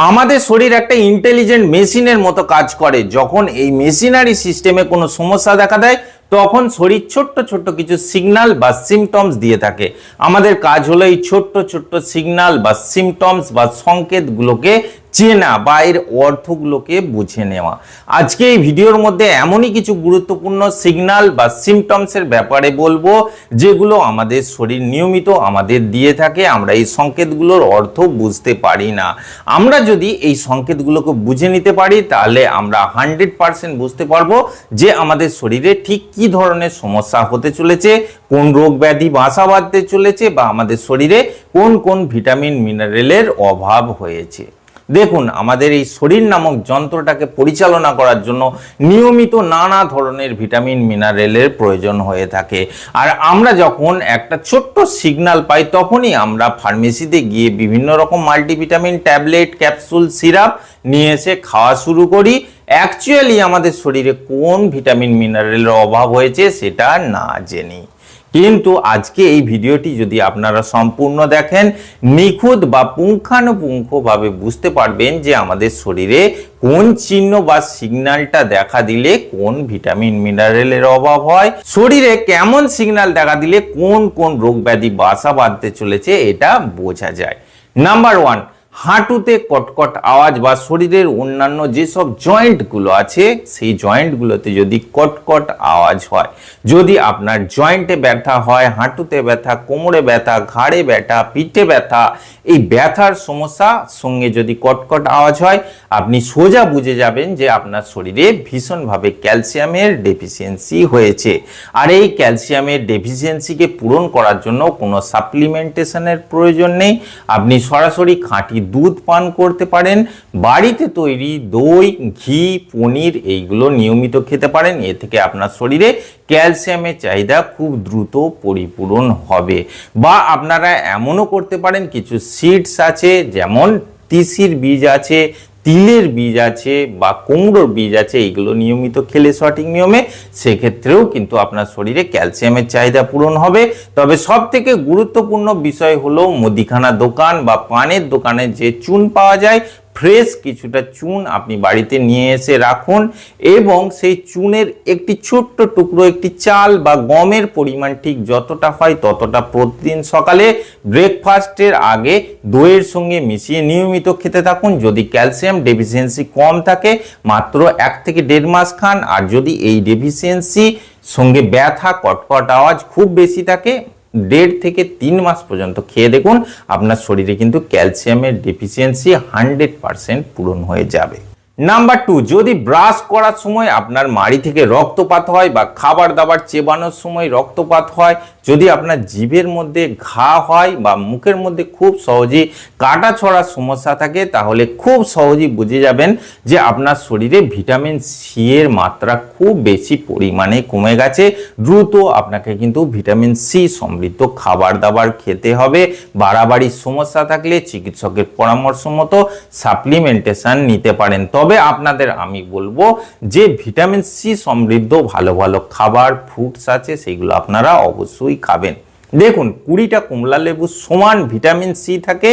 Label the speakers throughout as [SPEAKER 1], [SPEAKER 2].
[SPEAKER 1] আমাদের শরীর একটা ইন্টেলিজেন্ট মেশিনের মতো কাজ করে। যখন এই মেশিনারি সিস্টেমে কোনো সমস্যা দেখা দেয় তখন শরীর ছোট্ট ছোট্ট কিছু সিগন্যাল বা সিমটমস দিয়ে থাকে। আমাদের কাজ হলো এই ছোট্ট ছোট্ট সিগন্যাল বা সিমটমস বা সংকেতগুলোকে চেনা বা এর অর্থগুলোকে বুঝে নেওয়া। আজকে এই ভিডিওর মধ্যে এমনই কিছু গুরুত্বপূর্ণ সিগন্যাল বা সিমটমসের ব্যাপারে বলবো যেগুলো আমাদের শরীর নিয়মিত আমাদের দিয়ে থাকে। আমরা এই সংকেতগুলোর অর্থ বুঝতে পারি না। আমরা যদি এই সংকেতগুলোকে বুঝে নিতে পারি তাহলে আমরা 100% বুঝতে পারবো যে আমাদের শরীরে ঠিক কি ধরনের সমস্যা হতে চলেছে, কোন রোগ ব্যাধি বাসা বাঁধতে চলেছে বা আমাদের শরীরে কোন কোন ভিটামিন মিনারেলের অভাব হয়েছে। দেখুন, আমাদের এই শরীর নামক যন্ত্রটাকে পরিচালনা করার জন্য নিয়মিত নানা ধরনের ভিটামিন মিনারেলের প্রয়োজন হয়ে থাকে। আর আমরা যখন একটা ছোট্ট সিগন্যাল পাই তখনই আমরা ফার্মেসিতে গিয়ে বিভিন্ন রকম মাল্টিভিটামিন ট্যাবলেট, ক্যাপসুল, সিরাপ নিয়ে এসে খাওয়া শুরু করি, অ্যাকচুয়ালি আমাদের শরীরে কোন ভিটামিন মিনারেলের অভাব হয়েছে সেটা না জেনে। কিন্তু আজকে এই ভিডিওটি যদি আপনারা সম্পূর্ণ দেখেন, নিখুঁত বা পুঙ্খানুপুঙ্খভাবে বুঝতে পারবেন যে আমাদের শরীরে কোন চিহ্ন বা সিগন্যালটা দেখা দিলে কোন ভিটামিন মিনারেলের অভাব হয়, শরীরে কেমন সিগন্যাল দেখা দিলে কোন কোন রোগ ব্যাধি বাসা বাঁধতে চলেছে এটা বোঝা যায়। নাম্বার 1, হাঁটুতে কটকট আওয়াজ বা শরীরের অন্যান্য যেসব জয়েন্টগুলো আছে সেই জয়েন্টগুলোতে যদি কটকট আওয়াজ হয়, যদি আপনার জয়েন্টে ব্যথা হয়, হাঁটুতে ব্যথা, কোমরে ব্যথা, ঘাড়ে ব্যথা, পিঠে ব্যথা, এই ব্যথার সমস্যার সঙ্গে যদি কটকট আওয়াজ হয়, আপনি সোজা বুঝে যাবেন যে আপনার শরীরে ভীষণভাবে ক্যালসিয়ামের ডেফিসিয়েন্সি হয়েছে। আর এই ক্যালসিয়ামের ডেফিসিয়েন্সিকে পূরণ করার জন্য কোনো সাপ্লিমেন্টেশনের প্রয়োজন নেই। আপনি সরাসরি খাঁটি দুধ পান করতে পারেন, বাড়িতে তৈরি দই, ঘি, পনির এইগুলো নিয়মিত খেতে পারেন। এ থেকে আপনার শরীরে ক্যালসিয়ামের চাহিদা খুব দ্রুত পরিপূরণ হবে। বা আপনারা এমনও করতে পারেন, কিছু সিডস আছে যেমন তিসির বীজ আছে, তিলের বীজ আছে বা কুমড়োর বীজ আছে, এইগুলো নিয়মিত খেলে সঠিক নিয়মে সেক্ষেত্রেও কিন্তু আপনার শরীরে ক্যালসিয়ামের চাহিদা পূরণ হবে। তবে সব থেকে গুরুত্বপূর্ণ বিষয় হলো মুদিখানা দোকান বা পানের দোকানে যে চুন পাওয়া যায়, ফ্রেশ কিছুটা চুন আপনি বাড়িতে নিয়ে এসে রাখুন এবং সেই চুনের একটি ছোট্ট টুকরো, একটি চাল বা গমের পরিমাণ ঠিক যতটা হয় ততটা প্রতিদিন সকালে ব্রেকফাস্টের আগে দইয়ের সঙ্গে মিশিয়ে নিয়মিত খেতে থাকুন। যদি ক্যালসিয়াম ডেফিসিয়েন্সি কম থাকে মাত্র 1 থেকে 1.5 মাস খান, আর যদি এই ডেফিসিয়েন্সি সঙ্গে ব্যথা, কটকট আওয়াজ খুব বেশি থাকে 1.5 থেকে 3 মাস পর্যন্ত খেয়ে দেখুন, আপনার শরীরে কিন্তু ক্যালসিয়ামের ডেফিসিয়েন্সি 100% পূরণ হয়ে যাবে। নাম্বার 2, যদি ব্রাশ করার সময় আপনার মাড়ি থেকে রক্তপাত হয় বা খাবার দাবার চেবানোর সময় রক্তপাত হয়, যদি আপনার জিভের মধ্যে ঘা হয় বা মুখের মধ্যে খুব সহজেই কাটা ছড়ার সমস্যা থাকে, তাহলে খুব সহজেই বুঝে যাবেন যে আপনার শরীরে ভিটামিন সি এর মাত্রা খুব বেশি পরিমাণে কমে গেছে। দ্রুত আপনাকে কিন্তু ভিটামিন সি সমৃদ্ধ খাবার দাবার খেতে হবে। বাড়াবাড়ির সমস্যা থাকলে চিকিৎসকের পরামর্শ মতো সাপ্লিমেন্টেশন নিতে পারেন। তবে আপনাদের আমি বলবো যে ভিটামিন সি সমৃদ্ধ ভালো ভালো খাবার, ফ্রুটস আছে, সেগুলো আপনারা অবশ্যই খাবেন। দেখুন, 20টা কমলা লেবু সমান ভিটামিন সি থাকে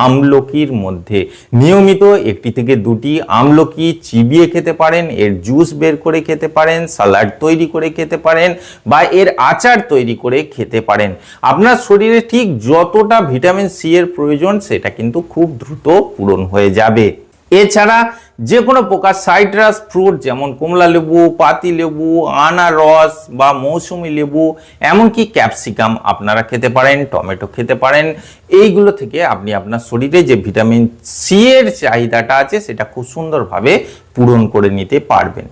[SPEAKER 1] আমলকির মধ্যে। নিয়মিত 1 থেকে 2টি আমলকি চিবিয়ে খেতে পারেন, এর জুস বের করে খেতে পারেন, সালাড তৈরি করে খেতে পারেন বা এর আচার তৈরি করে খেতে পারেন। আপনার শরীরে ঠিক যতটা ভিটামিন সি এর প্রয়োজন সেটা কিন্তু খুব দ্রুত পূরণ হয়ে যাবে। এছাড়া যে কোনো প্রকার সাইট্রাস ফ্রুট যেমন কমলা লেবু, পাতি লেবু, আনারস বা মৌসুমী লেবু, এমনকি ক্যাপসিকাম আপনারা খেতে পারেন, টমেটো খেতে পারেন। এইগুলো থেকে আপনি আপনার শরীরে যে ভিটামিন সি এর চাহিদাটা আছে সেটা খুব সুন্দরভাবে পূরণ করে নিতে পারবেন।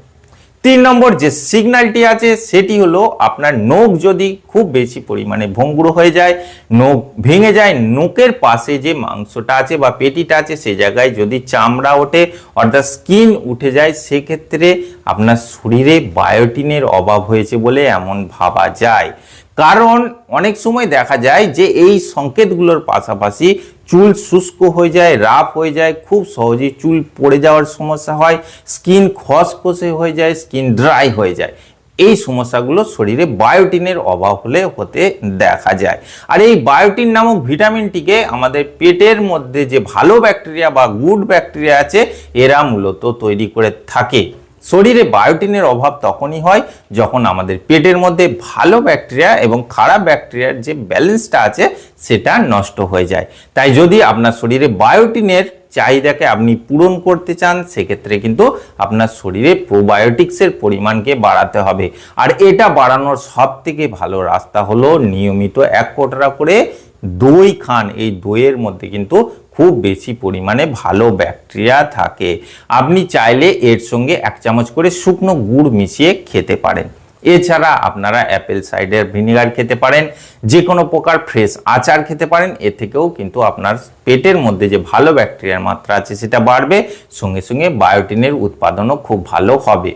[SPEAKER 1] 3 নম্বর যে সিগন্যালটি আছে সেটি হলো আপনার নখ যদি খুব বেশি পরিমাণে ভঙ্গুর হয়ে যায়, নখ ভেঙে যায়, নখের পাশে যে মাংসটা আছে বা পেটিটা আছে সেই জায়গায় যদি চামড়া ওঠে অর্থাৎ স্কিন উঠে যায়, সেক্ষেত্রে আপনার শরীরে বায়োটিনের অভাব হয়েছে বলে এমন ভাবা যায়। কারণ অনেক সময় দেখা যায় যে এই সংকেতগুলোর পাশাপাশি চুল শুষ্ক হয়ে যায়, রাফ হয়ে যায়, খুব সহজেই চুল পড়ে যাওয়ার সমস্যা হয়, স্কিন খসখসে হয়ে যায়, স্কিন ড্রাই হয়ে যায়। এই সমস্যাগুলো শরীরে বায়োটিনের অভাব হলে হতে দেখা যায়। আর এই বায়োটিন নামক ভিটামিনটিকে আমাদের পেটের মধ্যে যে ভালো ব্যাকটেরিয়া বা গুড ব্যাকটেরিয়া আছে এরা মূলত তৈরি করে থাকে। শরীরে বায়োটিনের অভাব তখনই হয় যখন আমাদের পেটের মধ্যে ভালো ব্যাকটেরিয়া এবং খারাপ ব্যাকটেরিয়ার যে ব্যালেন্সটা আছে সেটা নষ্ট হয়ে যায়। তাই যদি আপনার শরীরে বায়োটিনের চাহিদাকে আপনি পূরণ করতে চান সেক্ষেত্রে কিন্তু আপনার শরীরে প্রোবায়োটিক্সের পরিমাণকে বাড়াতে হবে। আর এটা বাড়ানোর সব থেকে ভালো রাস্তা হলো নিয়মিত 1 কোটরা করে দই খান। এই দইয়ের মধ্যে কিন্তু খুব বেশি পরিমাণে ভালো ব্যাকটেরিয়া থাকে। আপনি চাইলে এর সঙ্গে 1 চামচ করে শুকনো গুড় মিশিয়ে খেতে পারেন। এছাড়া আপনারা অ্যাপেল সাইডার ভিনেগার খেতে পারেন, যে কোনো প্রকার ফ্রেশ আচার খেতে পারেন। এ থেকেও কিন্তু আপনার পেটের মধ্যে যে ভালো ব্যাকটেরিয়ার মাত্রা আছে সেটা বাড়বে, সঙ্গে সঙ্গে বায়োটিনের উৎপাদনও খুব ভালো হবে।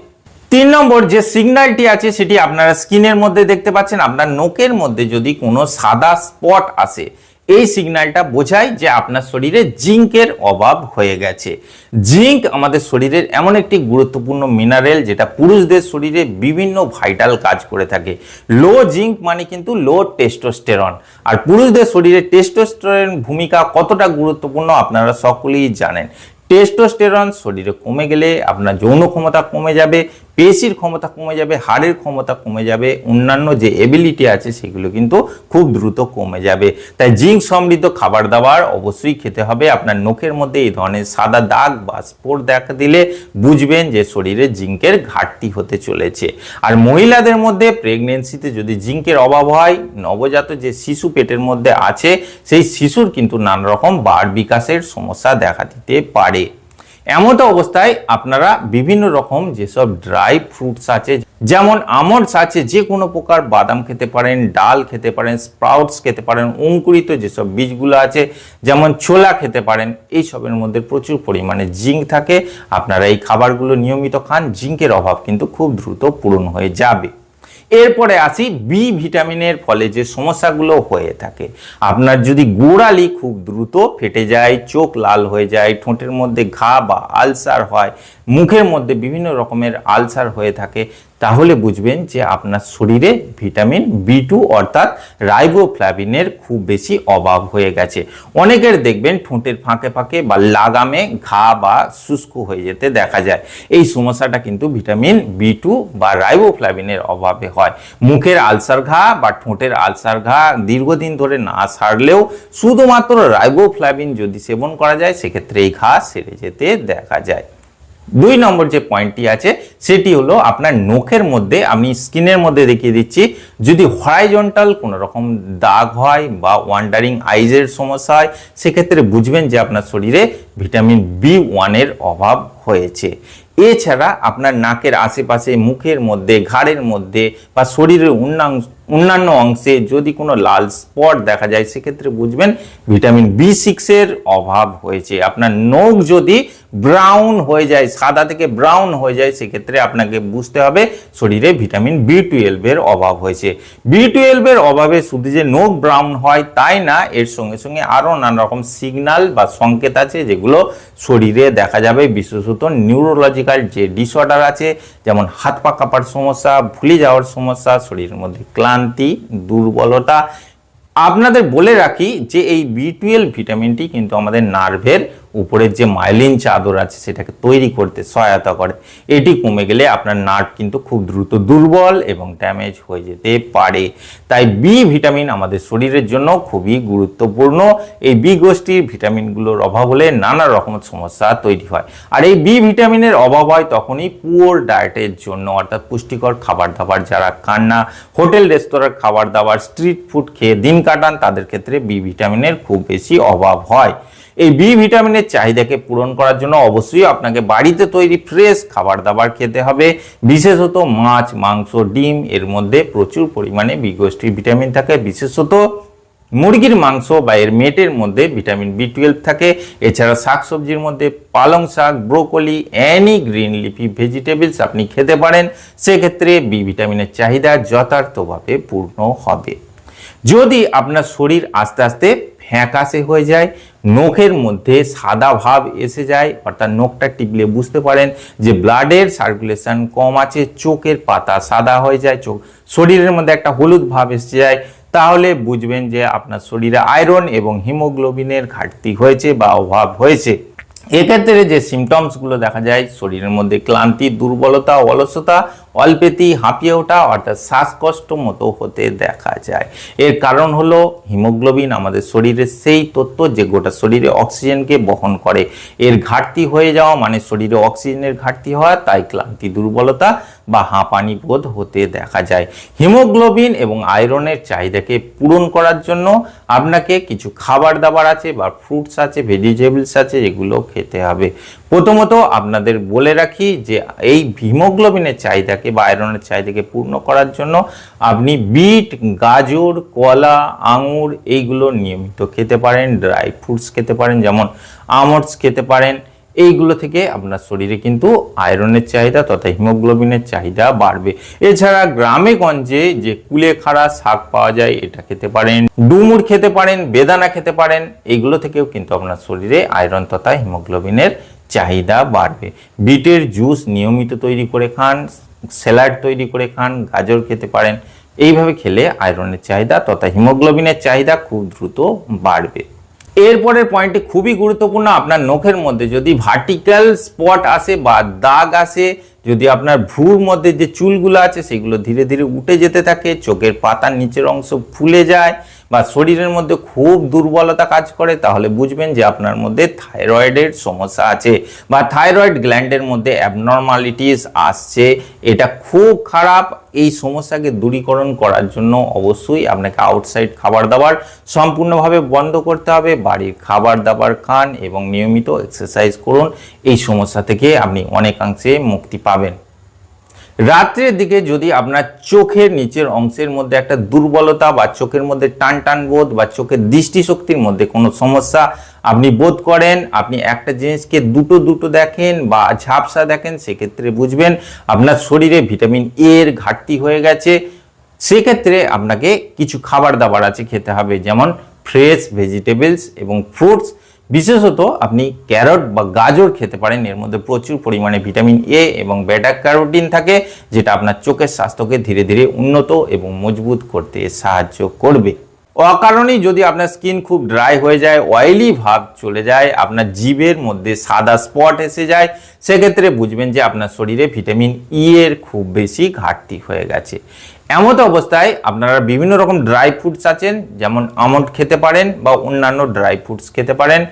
[SPEAKER 1] 3 নম্বর যে সিগন্যালটি আছে সেটি আপনারা স্কিনের মধ্যে দেখতে পাচ্ছেন। আপনার নখের মধ্যে যদি কোনো সাদা স্পট আসে, এই সিগন্যালটা বোঝায় যে আপনার শরীরে জিঙ্কের অভাব হয়ে গেছে। জিঙ্ক আমাদের শরীরের এমন একটি গুরুত্বপূর্ণ মিনারেল যেটা পুরুষদের শরীরে বিভিন্ন ভাইটাল কাজ করে থাকে। লো জিঙ্ক মানে কিন্তু লো টেস্টোস্টেরন। আর পুরুষদের শরীরে টেস্টোস্টেরন ভূমিকা কতটা গুরুত্বপূর্ণ আপনারা সকলেই জানেন। টেস্টোস্টেরন শরীরে কমে গেলে আপনার যৌন ক্ষমতা কমে যাবে, পেশির ক্ষমতা কমে যাবে, হাড়ের ক্ষমতা কমে যাবে, অন্যান্য যে এবিলিটি আছে সেগুলো কিন্তু খুব দ্রুত কমে যাবে। তাই জিঙ্ক সমৃদ্ধ খাবার দাবার অবশ্যই খেতে হবে। আপনার নখের মধ্যে এই ধরনের সাদা দাগ বা স্পট দেখা দিলে বুঝবেন যে শরীরে জিঙ্কের ঘাটতি হতে চলেছে। আর মহিলাদের মধ্যে প্রেগনেন্সিতে যদি জিঙ্কের অভাব হয়, নবজাত যে শিশু পেটের মধ্যে আছে সেই শিশুর কিন্তু নানা রকম বাড় বিকাশের সমস্যা দেখা দিতে পারে। এমতো অবস্থায় আপনারা বিভিন্ন রকম যেসব ড্রাই ফ্রুটস আছে, যেমন আমন্ডস আছে, যে কোনো প্রকার বাদাম খেতে পারেন, ডাল খেতে পারেন, স্প্রাউটস খেতে পারেন, অঙ্কুরিত যেসব বীজগুলো আছে যেমন ছোলা খেতে পারেন, এই সবের মধ্যে প্রচুর পরিমাণে জিঙ্ক থাকে। আপনারা এই খাবারগুলো নিয়মিত খান, জিঙ্কের অভাব কিন্তু খুব দ্রুত পূরণ হয়ে যাবে। এরপরে আসি বি ভিটামিনের ফলে যে সমস্যাগুলো হয়ে থাকে। আপনার যদি গোড়ালি খুব দ্রুত ফেটে যায়, চোখ লাল হয়ে যায়, ঠোঁটের মধ্যে ঘা বা আলসার হয়, মুখের মধ্যে বিভিন্ন রকমের আলসার হয়ে থাকে, তাহলে বুঝবেন যে আপনার শরীরে ভিটামিন B2 অর্থাৎ রাইবোফ্লাভিনের খুব বেশি অভাব হয়ে গেছে। অনেকের দেখবেন ঠোঁটের ফাঁকে ফাঁকে বা লাগামে ঘা বা শুষ্ক হয়ে যেতে দেখা যায়। এই সমস্যাটা কিন্তু ভিটামিন B2 বা রাইবোফ্লাভিনের অভাবে হয়। মুখের আলসার ঘা বা ঠোঁটের আলসার ঘা দীর্ঘদিন ধরে না সারলেও শুধুমাত্র রাইবোফ্লাভিন যদি সেবন করা যায় সেক্ষেত্রে এই ঘা সেরে যেতে দেখা যায়। 2 নম্বর যে পয়েন্টটি আছে সেটি হলো আপনার নখের মধ্যে, আমি স্কিনের মধ্যে দেখিয়ে দিচ্ছি, যদি হরাইজন্টাল কোনো রকম দাগ হয় বা ওয়ান্ডারিং আইজের সমস্যা হয় সেক্ষেত্রে বুঝবেন যে আপনার শরীরে ভিটামিন B1 এর অভাব হয়েছে। এছাড়া আপনার নাকের আশেপাশে, মুখের মধ্যে, ঘাড়ের মধ্যে বা শরীরের অন্যান্য অংশে যদি কোনো লাল স্পট দেখা যায় সেক্ষেত্রে বুঝবেন ভিটামিন B6 এর অভাব হয়েছে। আপনার নখ যদি ব্রাউন হয়ে যায়, সাদা থেকে ব্রাউন হয়ে যায়, সেক্ষেত্রে আপনাকে বুঝতে হবে শরীরে ভিটামিন B12 এর অভাব হয়েছে। B12 এর অভাবে শুধু যে নখ ব্রাউন হয় তাই না, এর সঙ্গে সঙ্গে আরও নানা রকম সিগন্যাল বা সংকেত আছে যেগুলো শরীরে দেখা যাবে। বিশেষত নিউরোলজিক্যাল যে ডিসঅর্ডার আছে, যেমন হাত পা কাঁপার সমস্যা, ভুলে যাওয়ার সমস্যা, শরীরের মধ্যে ক্লান্তি, দুর্বলতা। আপনাদের বলে রাখি যে এই B12 ভিটামিনটি কিন্তু আমাদের নার্ভের উপরের যে মাইলিন চাদর আছে সেটাকে তৈরি করতে সহায়তা করে। এটি কমে গেলে আপনার নার্ভ কিন্তু খুব দ্রুত দুর্বল এবং ড্যামেজ হয়ে যেতে পারে। তাই বি ভিটামিন আমাদের শরীরের জন্য খুবই গুরুত্বপূর্ণ। এই বি গোষ্ঠীর ভিটামিনগুলোর অভাব হলে নানা রকম সমস্যা তৈরি হয়। আর এই বি ভিটামিনের অভাব হয় তখনই পুয়ার ডায়েটের জন্য, অর্থাৎ পুষ্টিকর খাবার দাবার যারা খান না, হোটেল রেস্তোরাঁর খাবার দাবার, স্ট্রিট ফুড খেয়ে দিন কাটান, তাদের ক্ষেত্রে বি ভিটামিনের খুব বেশি অভাব হয়। এই বি ভিটামিনের চাহিদাকে পূরণ করার জন্য অবশ্যই আপনাকে বাড়িতে তৈরি ফ্রেশ খাবার দাবার খেতে হবে। বিশেষত মাছ, মাংস, ডিম, এর মধ্যে প্রচুর পরিমাণে বি গোষ্ঠীর ভিটামিন থাকে। বিশেষত মুরগির মাংস বা এর মেটের মধ্যে ভিটামিন B12 থাকে। এছাড়া শাকসবজির মধ্যে পালং শাক, broccoli, any green leafy vegetables আপনি খেতে পারেন। সেক্ষেত্রে বি ভিটামিনের চাহিদা যথার্থভাবে পূর্ণ হবে। যদি আপনার শরীর আস্তে আস্তে ফ্যাকাশে হয়ে যায়, নখের মধ্যে সাদা ভাব এসে যায়, অর্থাৎ নখটা টিপলে বুঝতে পারেন যে ব্লাডের সার্কুলেশন কম আছে, চোখের পাতা সাদা হয়ে যায়, শরীরের মধ্যে একটা হলুদ ভাব এসে যায়, তাহলে বুঝবেন যে আপনার শরীরে আয়রন এবং হিমোগ্লোবিনের ঘাটতি হয়েছে বা অভাব হয়েছে। এক্ষেত্রে যে সিমটমসগুলো দেখা যায়, শরীরের মধ্যে ক্লান্তি, দুর্বলতা, অলসতা, অল্পেতেই হাঁপিয়ে ওঠা, অর্থাৎ শ্বাসকষ্ট মতো হতে দেখা যায়। এর কারণ হলো হিমোগ্লোবিন আমাদের শরীরের সেই তত্ত্ব যে গোটা শরীরে অক্সিজেনকে বহন করে। এর ঘাটতি হয়ে যাওয়া মানে শরীরে অক্সিজেনের ঘাটতি হওয়া, তাই ক্লান্তি, দুর্বলতা বা হাঁপানি বোধ হতে দেখা যায়। হিমোগ্লোবিন এবং আয়রনের চাহিদাকে পূরণ করার জন্য আপনাকে কিছু খাবার দাবার আছে বা ফ্রুটস আছে, ভেজিটেবলস আছে, এগুলো খেতে হবে। প্রথমত আপনাদের বলে রাখি যে এই হিমোগ্লোবিনের চাহিদাকে বা আয়রনের চাহিদাকে পূর্ণ করার জন্য আপনি বিট, গাজর, কলা, আঙুর এইগুলো নিয়মিত খেতে পারেন। ড্রাই ফ্রুটস খেতে পারেন, যেমন আমন্ডস খেতে পারেন। এইগুলো থেকে আপনার শরীরে কিন্তু আয়রনের চাহিদা তথা হিমোগ্লোবিনের চাহিদা বাড়বে। এছাড়া গ্রামে গঞ্জে যে কুলেখাড়া শাক পাওয়া যায়, এটা খেতে পারেন। ডুমুর খেতে পারেন, বেদানা খেতে পারেন। এইগুলো থেকেও কিন্তু আপনার শরীরে আয়রন তথা হিমোগ্লোবিনের চাহিদা বাড়বে। বিটের জুস নিয়মিত তৈরি করে খান, স্যালাড তৈরি করে খান, গাজর খেতে পারেন। এইভাবে খেলে আয়রনের চাহিদা তথা হিমোগ্লোবিনের চাহিদা খুব দ্রুত বাড়বে। এরপরের পয়েন্টটি খুবই গুরুত্বপূর্ণ। আপনার নখের মধ্যে যদি ভার্টিক্যাল স্পট আসে বা দাগ আসে, যদি আপনার ভ্রুর মধ্যে যে চুলগুলো আছে সেগুলো ধীরে ধীরে উঠে যেতে থাকে, চোখের পাতার নিচের অংশ ফুলে যায় বা শরীরের মধ্যে খুব দুর্বলতা কাজ করে, তাহলে বুঝবেন যে আপনার মধ্যে থাইরয়েডের সমস্যা আছে বা থাইরয়েড গ্ল্যান্ডের মধ্যে অ্যাবনর্মালিটিস আসছে। এটা খুব খারাপ। এই সমস্যাকে দূরীকরণ করার জন্য অবশ্যই আপনাকে আউটসাইড খাবার দাবার সম্পূর্ণভাবে বন্ধ করতে হবে। বাড়ির খাবার দাবার খান এবং নিয়মিত এক্সারসাইজ করুন। এই সমস্যা থেকে আপনি অনেকাংশে মুক্তি পাবেন। রাত্রের দিকে যদি আপনার চোখের নিচের অংশের মধ্যে একটা দুর্বলতা বা চোখের মধ্যে টান টান বোধ বা চোখের দৃষ্টিশক্তির মধ্যে কোনো সমস্যা আপনি বোধ করেন, আপনি একটা জিনিসকে দুটো দেখেন বা ঝাপসা দেখেন, সেক্ষেত্রে বুঝবেন আপনার শরীরে ভিটামিন এ এর ঘাটতি হয়ে গেছে। সেক্ষেত্রে আপনাকে কিছু খাবার দাবার আছে খেতে হবে, যেমন ফ্রেশ ভেজিটেবলস এবং ফ্রুটস। বিশেষত আপনি ক্যারট বা গাজর খেতে পারেন। এর মধ্যে প্রচুর পরিমাণে ভিটামিন এ এবং বেটা ক্যারোটিন থাকে, যেটা আপনার চোখের স্বাস্থ্যকে ধীরে ধীরে উন্নত এবং মজবুত করতে সাহায্য করবে। অকারণেই যদি আপনার স্কিন খুব ড্রাই হয়ে যায়, অয়েলি ভাব চলে যায়, আপনার জিভের মধ্যে সাদা স্পট এসে যায়, সেক্ষেত্রে বুঝবেন যে আপনার শরীরে ভিটামিন ই এর খুব বেশি ঘাটতি হয়ে গেছে। এমত অবস্থায় আপনারা বিভিন্ন রকম ড্রাই ফ্রুটস আছেন, যেমন আমন্ড খেতে পারেন বা অন্যান্য ড্রাই ফ্রুটস খেতে পারেন।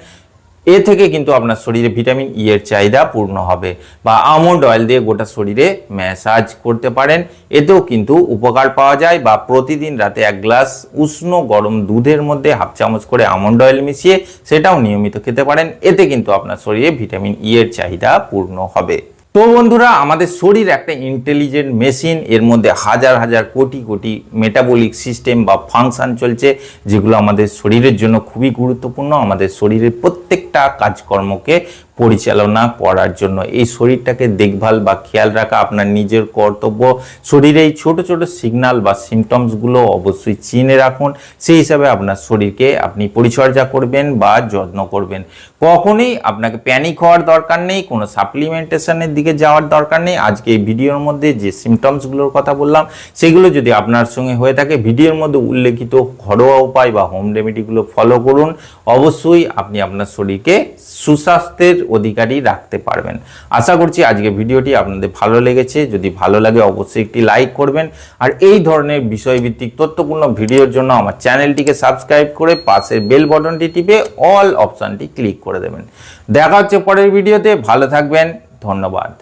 [SPEAKER 1] এ থেকে কিন্তু আপনার শরীরে ভিটামিন ই এর চাহিদা পূর্ণ হবে। বা আমন্ড অয়েল দিয়ে গোটা শরীরে ম্যাসাজ করতে পারেন, এতেও কিন্তু উপকার পাওয়া যায়। বা প্রতিদিন রাতে 1 গ্লাস উষ্ণ গরম দুধের মধ্যে হাফ চামচ করে আমন্ড অয়েল মিশিয়ে সেটাও নিয়মিত খেতে পারেন। এতে কিন্তু আপনার শরীরে ভিটামিন ই এর চাহিদা পূর্ণ হবে। তো বন্ধুরা, আমাদের শরীর একটা ইন্টেলিজেন্ট মেশিন। এর মধ্যে হাজার হাজার কোটি কোটি মেটাবলিক সিস্টেম বা ফাংশন চলছে, যেগুলো আমাদের শরীরের জন্য খুবই গুরুত্বপূর্ণ। আমাদের শরীরের প্রত্যেকটা কাজকর্মকে পরিচালনা করার জন্য এই শরীরটাকে দেখভাল বা খেয়াল রাখা আপনার নিজের কর্তব্য। শরীরে এই ছোট ছোট সিগন্যাল বা সিমটমসগুলো অবশ্যই চিনে রাখুন। সেই হিসাবে আপনার শরীরকে আপনি পরিচর্যা করবেন বা যত্ন করবেন। কখনোই আপনাকে প্যানিক হওয়ার দরকার নেই, কোনো সাপ্লিমেন্টেশনের দিকে যাওয়ার দরকার নেই। আজকে এই ভিডিওর মধ্যে যে সিমটমসগুলোর কথা বললাম, সেগুলো যদি আপনার সঙ্গে হয়ে থাকে, ভিডিওর মধ্যে উল্লেখিত ঘরোয়া উপায় বা হোম রেমেডিগুলো ফলো করুন। অবশ্যই আপনি আপনার শরীরকে সুস্বাস্থ্যের অধিকারী রাখতে পারবেন। আশা করছি আজকে ভিডিওটি আপনাদের ভালো লেগেছে। যদি ভালো লাগে অবশ্যই একটি লাইক করবেন। আর এই ধরনের বিষয়ভিত্তিক তথ্যপূর্ণ ভিডিওর জন্য আমার চ্যানেলটিকে সাবস্ক্রাইব করে পাশের বেল বাটনটি টিপে অল অপশনটি ক্লিক করে দেবেন। দেখা হচ্ছে পরের ভিডিওতে। ভালো থাকবেন। ধন্যবাদ।